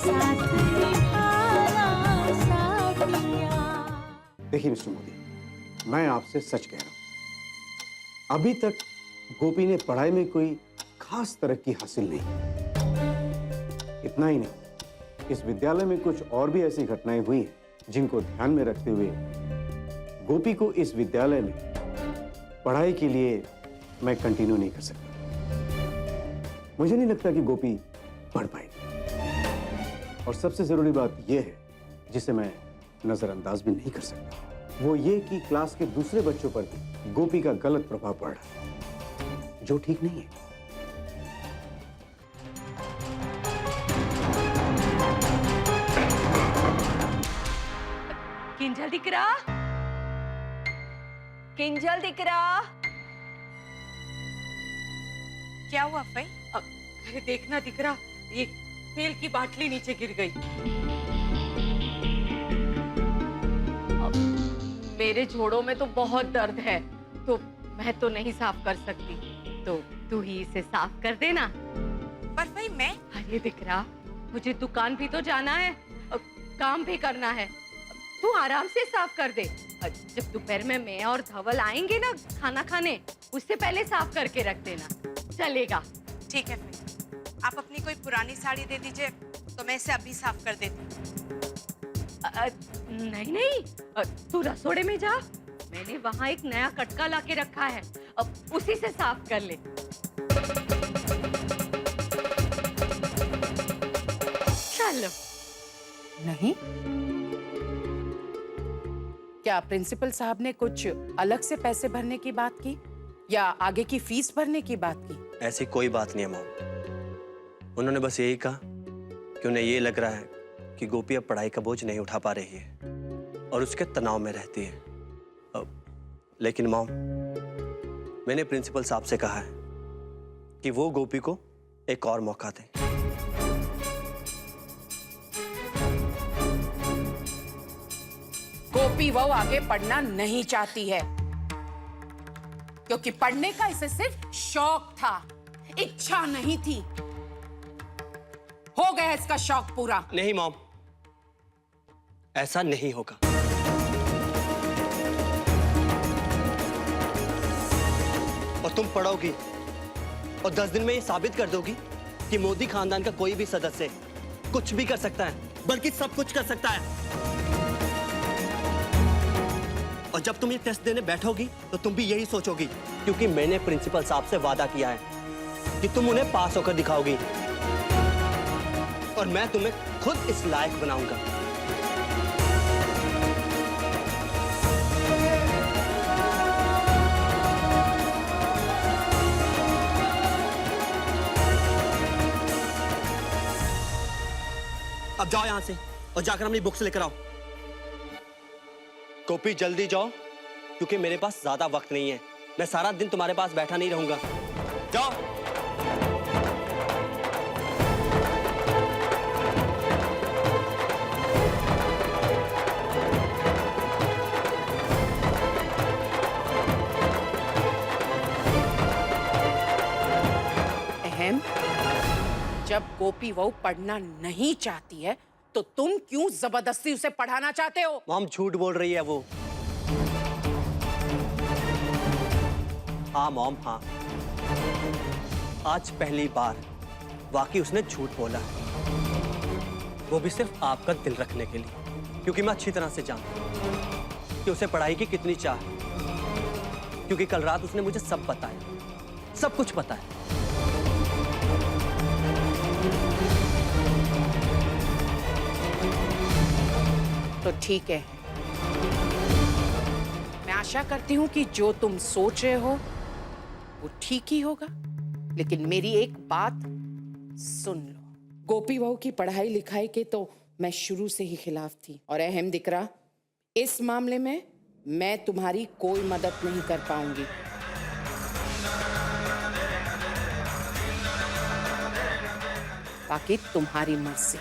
साथ निभाना साथिया। देखिए मिस्टर मोदी, मैं आपसे सच कह रहा हूं, अभी तक गोपी ने पढ़ाई में कोई खास तरक्की हासिल नहीं। इतना ही नहीं, इस विद्यालय में कुछ और भी ऐसी घटनाएं हुई हैं जिनको ध्यान में रखते हुए गोपी को इस विद्यालय में पढ़ाई के लिए मैं कंटिन्यू नहीं कर सकता। मुझे नहीं लगता कि गोपी पढ़ पाएगी। और सबसे जरूरी बात यह है, जिसे मैं नजरअंदाज भी नहीं कर सकता, वो ये कि क्लास के दूसरे बच्चों पर भी गोपी का गलत प्रभाव पड़ रहा है, जो ठीक नहीं है। किंजल दिकरा, किंजल दिकरा। क्या हुआ फई? अरे देखना दिकरा, ये तेल की बाटली नीचे गिर गई। मेरे जोड़ों में तो बहुत दर्द है, तो मैं तो नहीं साफ कर सकती, तो तू ही इसे साफ कर देना। पर फई मैं? अरे दिकरा, मुझे दुकान भी तो जाना है, काम भी करना है, तू आराम से साफ कर दे। जब दोपहर में मैं और धवल आएंगे ना खाना खाने, उससे पहले साफ करके रख देना, चलेगा? ठीक है फई, आप अपनी कोई पुरानी साड़ी दे दीजिए तो मैं इसे अभी साफ कर देती हूँ। नहीं नहीं, तू रसोड़े में जा, मैंने वहाँ एक नया कटका लाके रखा है, अब उसी से साफ कर ले। चलो। नहीं, क्या प्रिंसिपल साहब ने कुछ अलग से पैसे भरने की बात की या आगे की फीस भरने की बात की? ऐसी कोई बात नहीं है मॉम। उन्होंने बस यही कहा कि उन्हें ये लग रहा है कि गोपी अब पढ़ाई का बोझ नहीं उठा पा रही है और उसके तनाव में रहती है। लेकिन मॉम, मैंने प्रिंसिपल साहब से कहा है कि वो गोपी को एक और मौका दें। गोपी वो आगे पढ़ना नहीं चाहती है, क्योंकि पढ़ने का इसे सिर्फ शौक था, इच्छा नहीं थी। हो गया इसका शौक पूरा। नहीं मॉम, ऐसा नहीं होगा। और तुम पढ़ोगी और 10 दिन में ये साबित कर दोगी कि मोदी खानदान का कोई भी सदस्य कुछ भी कर सकता है, बल्कि सब कुछ कर सकता है। और जब तुम ये टेस्ट देने बैठोगी तो तुम भी यही सोचोगी, क्योंकि मैंने प्रिंसिपल साहब से वादा किया है कि तुम उन्हें पास होकर दिखाओगी और मैं तुम्हें खुद इस लायक बनाऊंगा। अब जाओ यहां से और जाकर अपनी बुक्स लेकर आओ। गोपी जल्दी जाओ, क्योंकि मेरे पास ज्यादा वक्त नहीं है। मैं सारा दिन तुम्हारे पास बैठा नहीं रहूंगा। जाओ। अहम, जब गोपी वो पढ़ना नहीं चाहती है तो तुम क्यों जबरदस्ती उसे पढ़ाना चाहते हो? मॉम झूठ बोल रही है वो। हाँ मॉम, हाँ, आज पहली बार वाकई उसने झूठ बोला, वो भी सिर्फ आपका दिल रखने के लिए, क्योंकि मैं अच्छी तरह से जानता हूं कि उसे पढ़ाई की कितनी चाह है, क्योंकि कल रात उसने मुझे सब बताया, सब कुछ पता है। तो ठीक है, मैं आशा करती हूं कि जो तुम सोच रहे हो वो ठीक ही होगा, लेकिन मेरी एक बात सुन लो। गोपी बहू की पढ़ाई लिखाई के तो मैं शुरू से ही खिलाफ थी, और अहम दिकरा, इस मामले में मैं तुम्हारी कोई मदद नहीं कर पाऊंगी। बाकी तुम्हारी मर्जी।